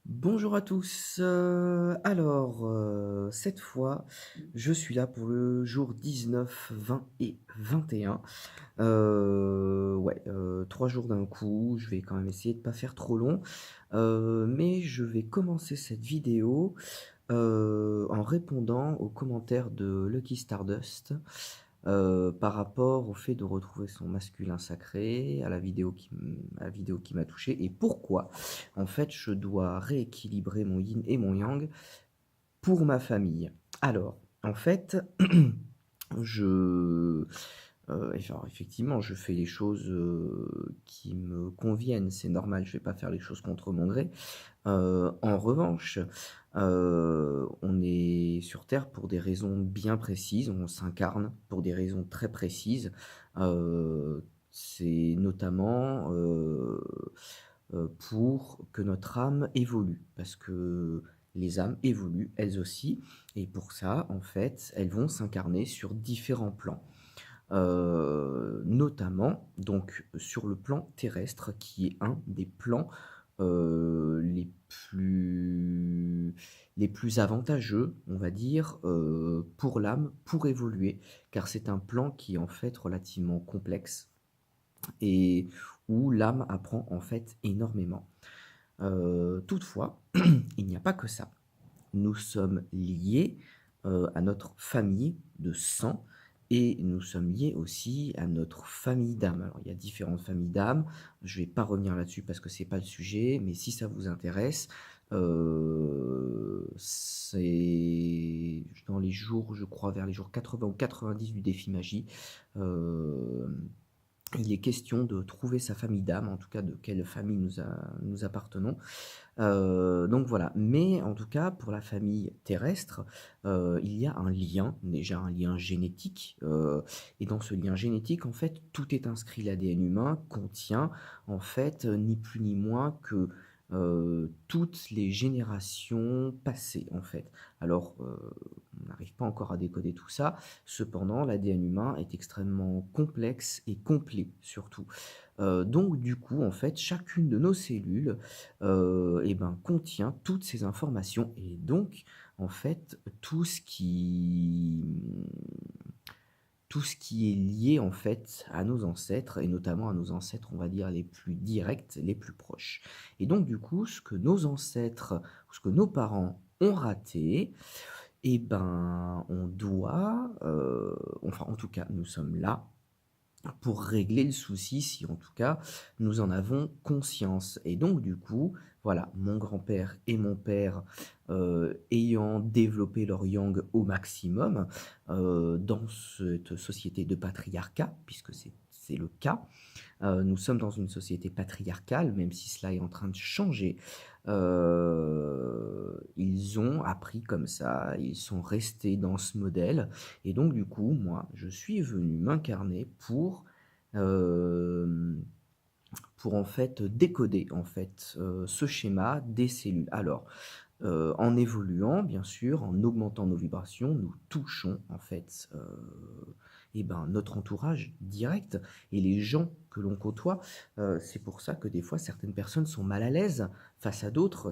Bonjour à tous, cette fois, je suis là pour le jour 19, 20 et 21. Ouais, 3 jours d'un coup, je vais quand même essayer de pas faire trop long, mais je vais commencer cette vidéo, en répondant aux commentaires de Lucky Stardust, par rapport au fait de retrouver son masculin sacré, à la vidéo qui m'a touché et pourquoi, en fait, je dois rééquilibrer mon yin et mon yang pour ma famille. Alors, en fait, je enfin, effectivement, je fais les choses, qui me conviennent, c'est normal, je vais pas faire les choses contre mon gré. En revanche, on est sur terre pour des raisons bien précises, on s'incarne pour des raisons très précises. C'est notamment, pour que notre âme évolue. Parce que les âmes évoluent elles aussi et pour ça, en fait, elles vont s'incarner sur différents plans. Notamment donc sur le plan terrestre qui est un des plans, les plus avantageux, on va dire, pour l'âme, pour évoluer. Car c'est un plan qui est en fait relativement complexe et où l'âme apprend en fait énormément. Toutefois, il n'y a pas que ça. Nous sommes liés, à notre famille de sang et nous sommes liés aussi à notre famille d'âme. Alors il y a différentes familles d'âme, je vais pas revenir là-dessus parce que c'est pas le sujet, mais si ça vous intéresse, c'est dans les jours, je crois vers les jours 80 ou 90 du défi magie, hem il est question de trouver sa famille d'âme, en tout cas de quelle famille nous appartenons. Donc voilà, mais en tout cas pour la famille terrestre, il y a un lien, déjà un lien génétique, et dans ce lien génétique, en fait, tout est inscrit. L'ADN humain contient en fait, ni plus ni moins que, toutes les générations passées, en fait. Alors, on n'arrive pas encore à décoder tout ça, cependant l'ADN humain est extrêmement complexe et complet surtout. Donc du coup, en fait, chacune de nos cellules, et ben, contient toutes ces informations et donc en fait, tout ce qui est lié, en fait, à nos ancêtres et notamment à nos ancêtres, on va dire, les plus directs, les plus proches et donc du coup, ce que nos ancêtres, ce que nos parents ont raté et ben, on doit, enfin, en tout cas, nous sommes là pour régler le souci, si en tout cas nous en avons conscience et donc du coup, voilà, mon grand-père et mon père, ayant développé leur yang au maximum, dans cette société de patriarcat, puisque c'est le cas, nous sommes dans une société patriarcale, même si cela est en train de changer. Ils ont appris comme ça, ils sont restés dans ce modèle et donc du coup, moi, je suis venu m'incarner hem, pour en fait décoder, en fait, ce schéma des cellules. Alors, en évoluant, bien sûr, en augmentant nos vibrations, nous touchons en fait, et ben, notre entourage direct et les gens que l'on côtoie. C'est pour ça que des fois certaines personnes sont mal à l'aise face à d'autres.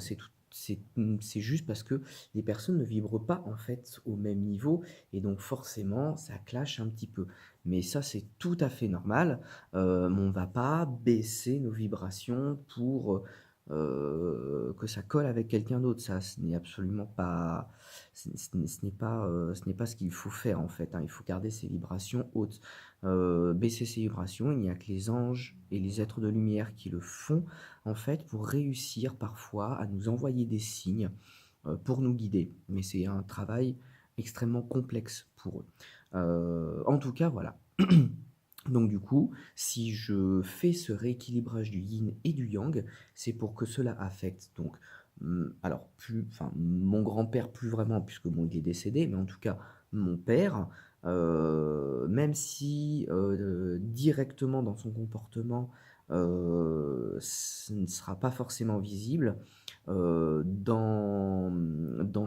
C'est juste parce que les personnes ne vibrent pas en fait au même niveau et donc forcément ça clash un petit peu. Mais ça, c'est tout à fait normal. On va pas baisser nos vibrations pour, que ça colle avec quelqu'un d'autre. Ça, ce n'est absolument pas ce n'est pas ce qu'il faut faire, en fait, hein. Il faut garder ses vibrations hautes. Baisser ses vibrations, il n'y a que les anges et les êtres de lumière qui le font, en fait, pour réussir parfois à nous envoyer des signes, pour nous guider. Mais c'est un travail extrêmement complexe pour eux. En tout cas, voilà. Donc du coup, si je fais ce rééquilibrage du yin et du yang, c'est pour que cela affecte donc, alors plus enfin mon grand-père plus vraiment puisque bon il est décédé, mais en tout cas mon père, même si, directement dans son comportement, ce ne sera pas forcément visible, dans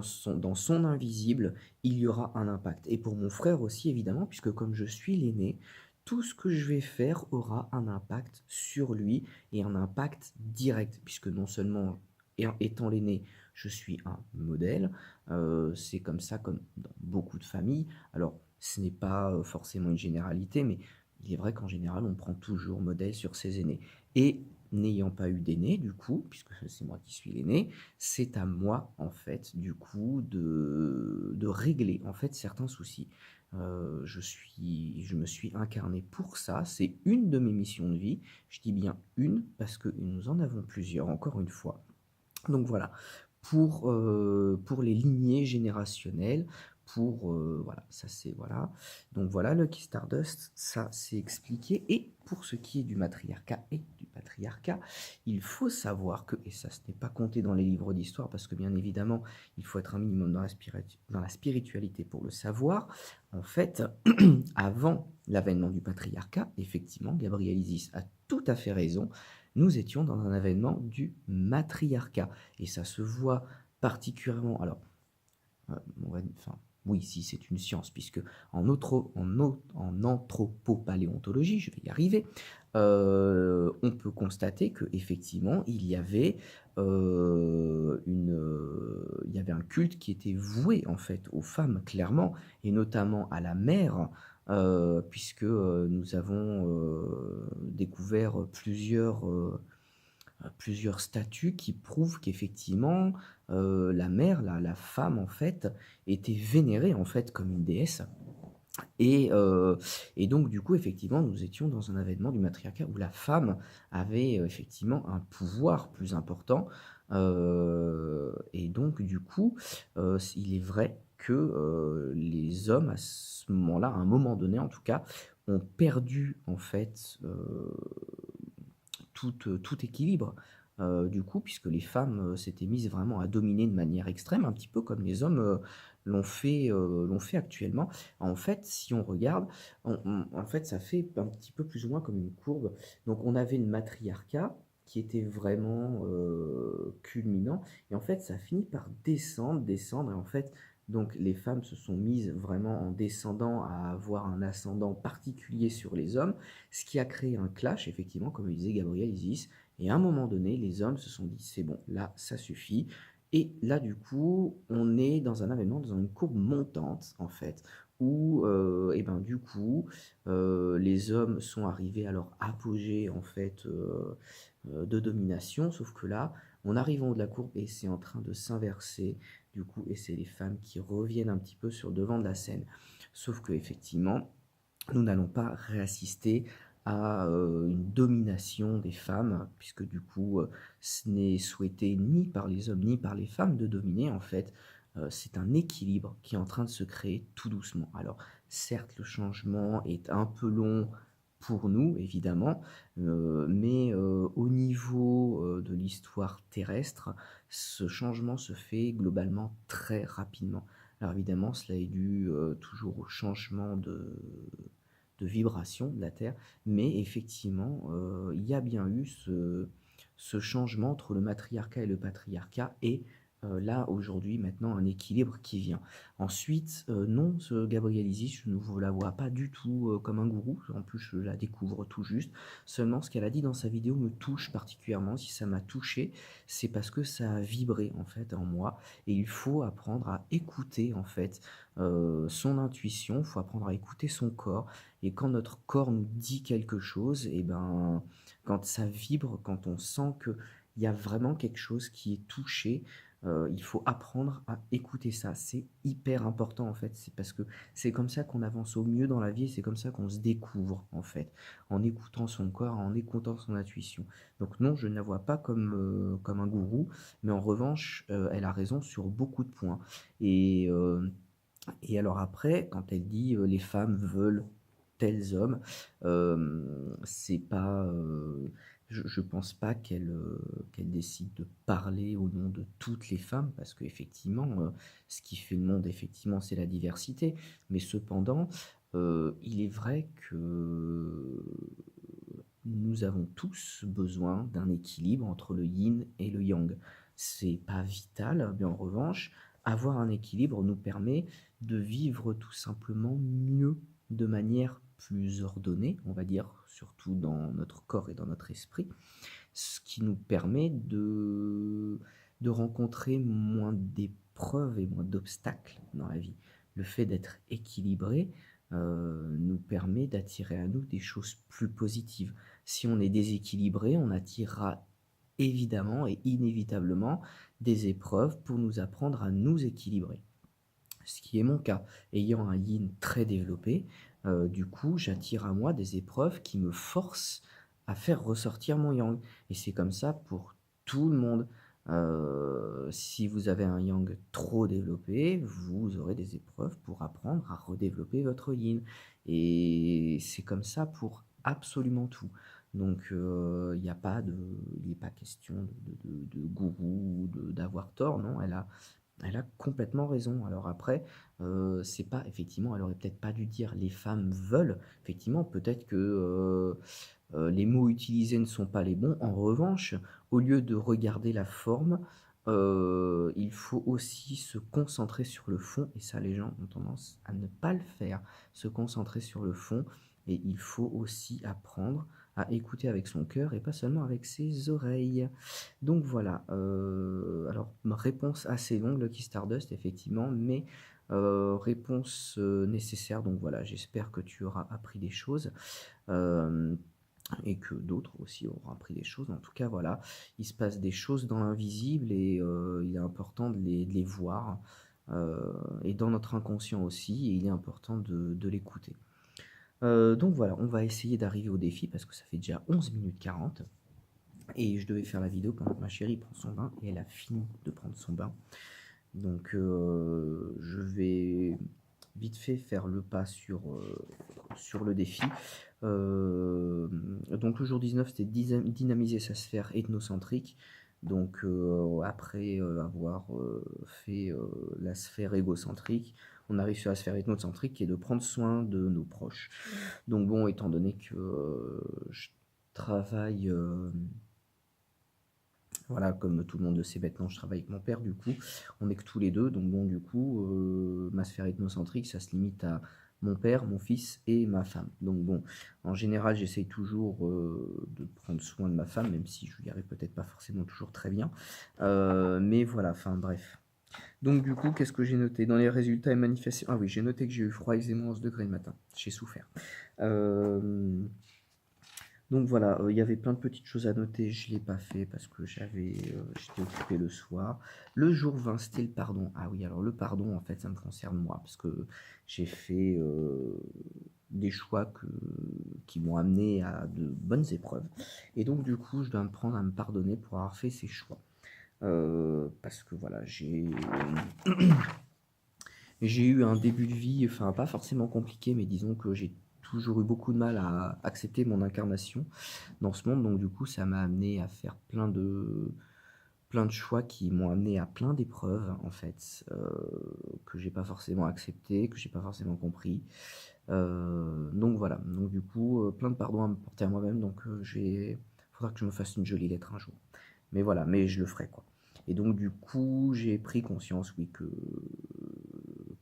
son invisible, il y aura un impact et pour mon frère aussi évidemment puisque comme je suis l'aîné, tout ce que je vais faire aura un impact sur lui et un impact direct puisque non seulement et en étant l'aîné, je suis un modèle, c'est comme ça comme dans beaucoup de familles. Alors ce n'est pas, forcément une généralité, mais il est vrai qu'en général, on prend toujours modèle sur ses aînés et n'ayant pas eu d'aîné du coup, puisque c'est moi qui suis l'aîné, c'est à moi, en fait, du coup, de régler, en fait, certains soucis. Je me suis incarné pour ça, c'est une de mes missions de vie. Je dis bien une, parce que nous en avons plusieurs, encore une fois. Donc voilà, pour les lignées générationnelles, voilà, ça c'est voilà. Donc voilà, Lucky Stardust, ça c'est expliqué et pour ce qui est du matriarcat et du patriarcat, il faut savoir que et ça ce n'est pas compté dans les livres d'histoire parce que bien évidemment, il faut être un minimum dans la spiritualité pour le savoir. En fait, avant l'avènement du patriarcat, effectivement, Gabriel Isis a tout à fait raison, nous étions dans un avènement du matriarcat et ça se voit particulièrement alors, on va enfin, oui, si c'est une science puisque en anthropopaléontologie, je vais y arriver, on peut constater qu'effectivement il y avait, il y avait un culte qui était voué en fait aux femmes clairement et notamment à la mère, puisque, nous avons, découvert plusieurs statues qui prouvent qu'effectivement, la mère, la femme en fait, était vénérée en fait comme une déesse et heu et donc du coup effectivement nous étions dans un avènement du matriarcat où la femme avait, effectivement un pouvoir plus important, et donc du coup, il est vrai que, les hommes à ce moment-là, à un moment donné en tout cas, ont perdu en fait, tout équilibre, du coup, puisque les femmes, s'étaient mises vraiment à dominer de manière extrême, un petit peu comme les hommes, l'ont fait actuellement. En fait, si on regarde, en fait, ça fait un petit peu plus ou moins comme une courbe. Donc on avait le matriarcat qui était vraiment, culminant et en fait, ça finit par descendre, descendre et en fait, donc les femmes se sont mises vraiment en descendant à avoir un ascendant particulier sur les hommes ce qui a créé un clash, effectivement, comme le disait Gabriel Isis. Et à un moment donné, les hommes se sont dit, c'est bon, là, ça suffit. Et là, du coup, on est dans un avènement, dans une courbe montante, en fait, où, et ben, du coup, les hommes sont arrivés à leur apogée, en fait, de domination. Sauf que là, on arrive en haut de la courbe et c'est en train de s'inverser, du coup, et c'est les femmes qui reviennent un petit peu sur le devant de la scène. Sauf que, effectivement, nous n'allons pas réassister à, une domination des femmes puisque du coup, ce n'est souhaité ni par les hommes ni par les femmes de dominer en fait, c'est un équilibre qui est en train de se créer tout doucement. Alors certes, le changement est un peu long pour nous évidemment, mais, au niveau, de l'histoire terrestre, ce changement se fait globalement très rapidement. Alors évidemment, cela est dû, toujours au changement de vibration de la Terre, mais effectivement, il y a bien eu ce changement entre le matriarcat et le patriarcat et là, aujourd'hui, maintenant, un équilibre qui vient. Ensuite, non, ce Gabrielle Isis, je ne vous la vois pas du tout, comme un gourou. En plus, je la découvre tout juste. Seulement, ce qu'elle a dit dans sa vidéo me touche particulièrement. Si ça m'a touché, c'est parce que ça a vibré, en fait, en moi et il faut apprendre à écouter, en fait, son intuition, il faut apprendre à écouter son corps et quand notre corps nous dit quelque chose et ben, quand ça vibre, quand on sent qu'il y a vraiment quelque chose qui est touché, il faut apprendre à écouter ça. C'est hyper important en fait, c'est parce que c'est comme ça qu'on avance au mieux dans la vie et c'est comme ça qu'on se découvre en fait, en écoutant son corps, en écoutant son intuition. Donc non, je ne la vois pas comme un gourou, mais en revanche, elle a raison sur beaucoup de points et alors après, quand elle dit, «Les femmes veulent tels hommes», c'est pas, je pense pas qu'elle décide de parler au nom de toutes les femmes parce qu'effectivement, ce qui fait le monde, effectivement, c'est la diversité. Mais cependant, il est vrai que nous avons tous besoin d'un équilibre entre le yin et le yang. C'est pas vital, mais en revanche, avoir un équilibre nous permet de vivre tout simplement mieux, de manière plus ordonnée, on va dire, surtout dans notre corps et dans notre esprit. Ce qui nous permet de rencontrer moins d'épreuves et moins d'obstacles dans la vie. Le fait d'être équilibré, nous permet d'attirer à nous des choses plus positives. Si on est déséquilibré, on attirera évidemment et inévitablement des épreuves pour nous apprendre à nous équilibrer. Ce qui est mon cas. Ayant un yin très développé, du coup, j'attire à moi des épreuves qui me forcent à faire ressortir mon yang et c'est comme ça pour tout le monde. Si vous avez un yang trop développé, vous aurez des épreuves pour apprendre à redévelopper votre yin et c'est comme ça pour absolument tout. Donc, il n'est pas question de gourou ou d'avoir tort, non, elle a complètement raison. Alors après, c'est pas effectivement, elle aurait peut-être pas dû dire: «Les femmes veulent». Effectivement, peut-être que, les mots utilisés ne sont pas les bons. En revanche, au lieu de regarder la forme, il faut aussi se concentrer sur le fond et ça, les gens ont tendance à ne pas le faire. Se concentrer sur le fond et il faut aussi apprendre à écouter avec son cœur et pas seulement avec ses oreilles. Donc voilà, alors ma réponse assez longue, Lucky Stardust effectivement, mais réponse, nécessaire. Donc voilà, j'espère que tu auras appris des choses, hem et que d'autres aussi auront appris des choses. En tout cas, voilà, il se passe des choses dans l'invisible et il est important de les voir, et dans notre inconscient aussi et il est important de l'écouter. Donc voilà, on va essayer d'arriver au défi parce que ça fait déjà 11 minutes 40 et je devais faire la vidéo pendant que ma chérie prend son bain et elle a fini de prendre son bain. Donc je vais vite fait faire le pas sur le défi. Donc le jour 19, c'était dynamiser sa sphère ethnocentrique. Donc après avoir fait la sphère égocentrique, on arrive sur la sphère ethnocentrique qui est de prendre soin de nos proches. Donc bon, étant donné que je travaille, voilà, comme tout le monde le sait maintenant, je travaille avec mon père, du coup, on est que tous les deux. Donc bon, du coup, ma sphère ethnocentrique, ça se limite à mon père, mon fils et ma femme. Donc bon, en général, j'essaye toujours de prendre soin de ma femme, même si je lui arrive peut-être pas forcément toujours très bien. Mais voilà, enfin bref. Donc du coup, qu'est-ce que j'ai noté? Dans les résultats et manifestations, ah oui, j'ai noté que j'ai eu froid aisément 11 degrés le matin. J'ai souffert. Donc voilà, il y avait plein de petites choses à noter, je ne l'ai pas fait parce que j'étais occupé le soir. Le jour 20, c'était le pardon. Ah oui, alors le pardon, en fait, ça me concerne moi parce que j'ai fait, des choix qui m'ont amené à de bonnes épreuves et donc du coup, je dois me prendre à me pardonner pour avoir fait ces choix. Parce que voilà, j'ai eu un début de vie, enfin pas forcément compliqué, mais disons que j'ai toujours eu beaucoup de mal à accepter mon incarnation dans ce monde. Donc du coup, ça m'a amené à faire plein de choix qui m'ont amené à plein d'épreuves en fait, que j'ai pas forcément accepté, que j'ai pas forcément compris. Donc voilà, donc du coup, plein de pardons à me porter à moi-même, donc faudra que je me fasse une jolie lettre un jour. Mais voilà, mais je le ferai quoi. Et donc du coup, j'ai pris conscience, oui, que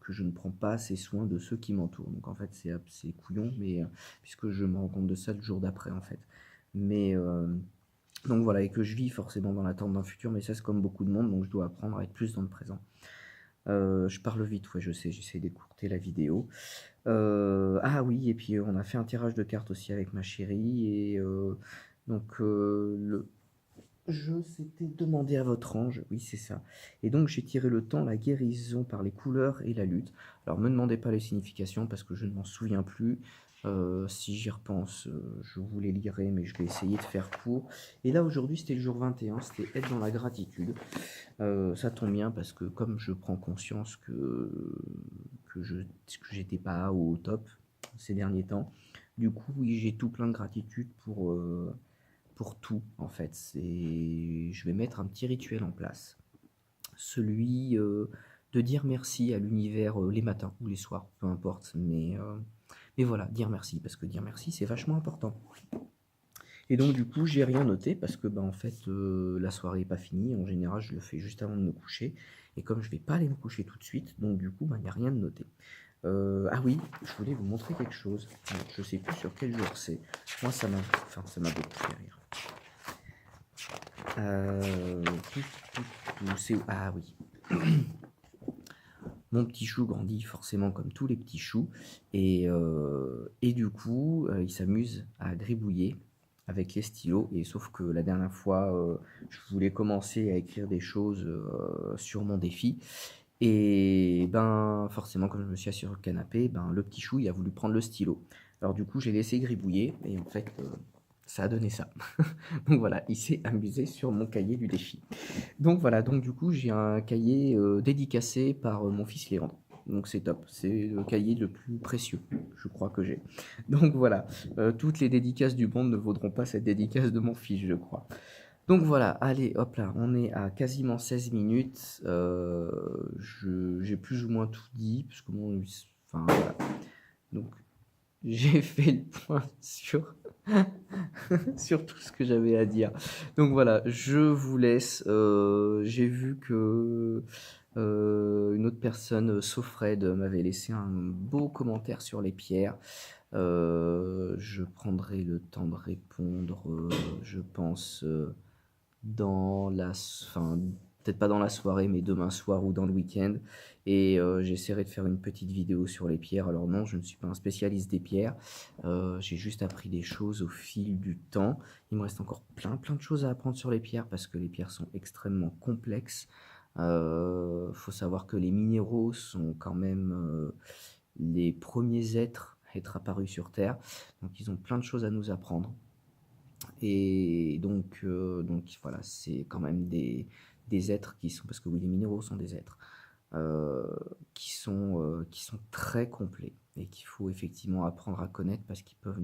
je ne prends pas assez soin de ceux qui m'entourent. Donc en fait, c'est couillon, mais puisque je me rends compte de ça le jour d'après, en fait. Mais donc voilà, et que je vis forcément dans l'attente d'un futur, mais ça c'est comme beaucoup de monde, donc je dois apprendre à être plus dans le présent. Je parle vite, ouais, je sais, j'essaie d'écourter la vidéo. Ah oui, et puis on a fait un tirage de cartes aussi avec ma chérie, et donc le je s'était demandé à votre ange, oui c'est ça. Et donc j'ai tiré le temps, la guérison par les couleurs et la lutte. Alors me demandez pas les significations parce que je ne m'en souviens plus. Si j'y repense, je vous les lirai, mais je vais essayer de faire court. Et là aujourd'hui c'était le jour 21, c'était être dans la gratitude. Ça tombe bien parce que comme je prends conscience que j'étais pas au top ces derniers temps, du coup oui j'ai tout plein de gratitude pour tout, en fait. Je vais mettre un petit rituel en place. Celui de dire merci à l'univers les matins ou les soirs, peu importe. Mais voilà, dire merci, parce que dire merci, c'est vachement important. Et donc, du coup, j'ai rien noté parce que, en fait, la soirée n'est pas finie. En général, je le fais juste avant de me coucher. Et comme je vais pas aller me coucher tout de suite, donc du coup, il n'y a rien de noté. Ah oui, je voulais vous montrer quelque chose. Je sais plus sur quel jour c'est. Moi, ça m'a beaucoup fait rire. Ou c'est ah oui. Mon petit chou grandit forcément comme tous les petits choux et du coup, il s'amuse à gribouiller avec les stylos et sauf que la dernière fois, je voulais commencer à écrire des choses, sur mon défi et ben, forcément comme je me suis assis sur le canapé, ben, le petit chou, il a voulu prendre le stylo. Alors du coup, j'ai laissé gribouiller et en fait, ça a donné ça. Donc voilà, il s'est amusé sur mon cahier du défi. Donc voilà, donc du coup, j'ai un cahier, dédicacé par, mon fils Léandre. Donc c'est top, c'est le cahier le plus précieux, je crois que j'ai. Donc voilà, toutes les dédicaces du monde ne vaudront pas cette dédicace de mon fils, je crois. Donc voilà, allez, hop là, on est à quasiment 16 minutes, je j'ai plus ou moins tout dit puisque bon, enfin voilà. Donc j'ai fait le point sur sur tout ce que j'avais à dire. Donc voilà, je vous laisse. J'ai vu que une autre personne, Sofred, m'avait laissé un beau commentaire sur les pierres. Je prendrai le temps de répondre, je pense, dans la enfin, peut-être pas dans la soirée, mais demain soir ou dans le week-end et j'essaierai de faire une petite vidéo sur les pierres. Alors non, je ne suis pas un spécialiste des pierres, j'ai juste appris des choses au fil du temps. Il me reste encore plein de choses à apprendre sur les pierres parce que les pierres sont extrêmement complexes. Faut savoir que les minéraux sont quand même, les premiers êtres à être apparus sur terre, donc ils ont plein de choses à nous apprendre. Et donc voilà, c'est quand même des êtres qui sont parce que oui, les minéraux sont des êtres, qui sont très complets et qu'il faut effectivement apprendre à connaître parce qu'ils peuvent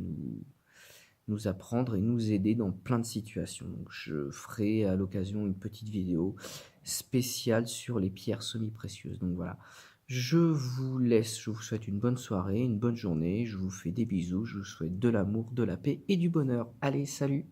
nous apprendre et nous aider dans plein de situations. Donc je ferai à l'occasion une petite vidéo spéciale sur les pierres semi-précieuses. Donc voilà, je vous laisse, je vous souhaite une bonne soirée, une bonne journée, je vous fais des bisous, je vous souhaite de l'amour, de la paix et du bonheur. Allez, salut!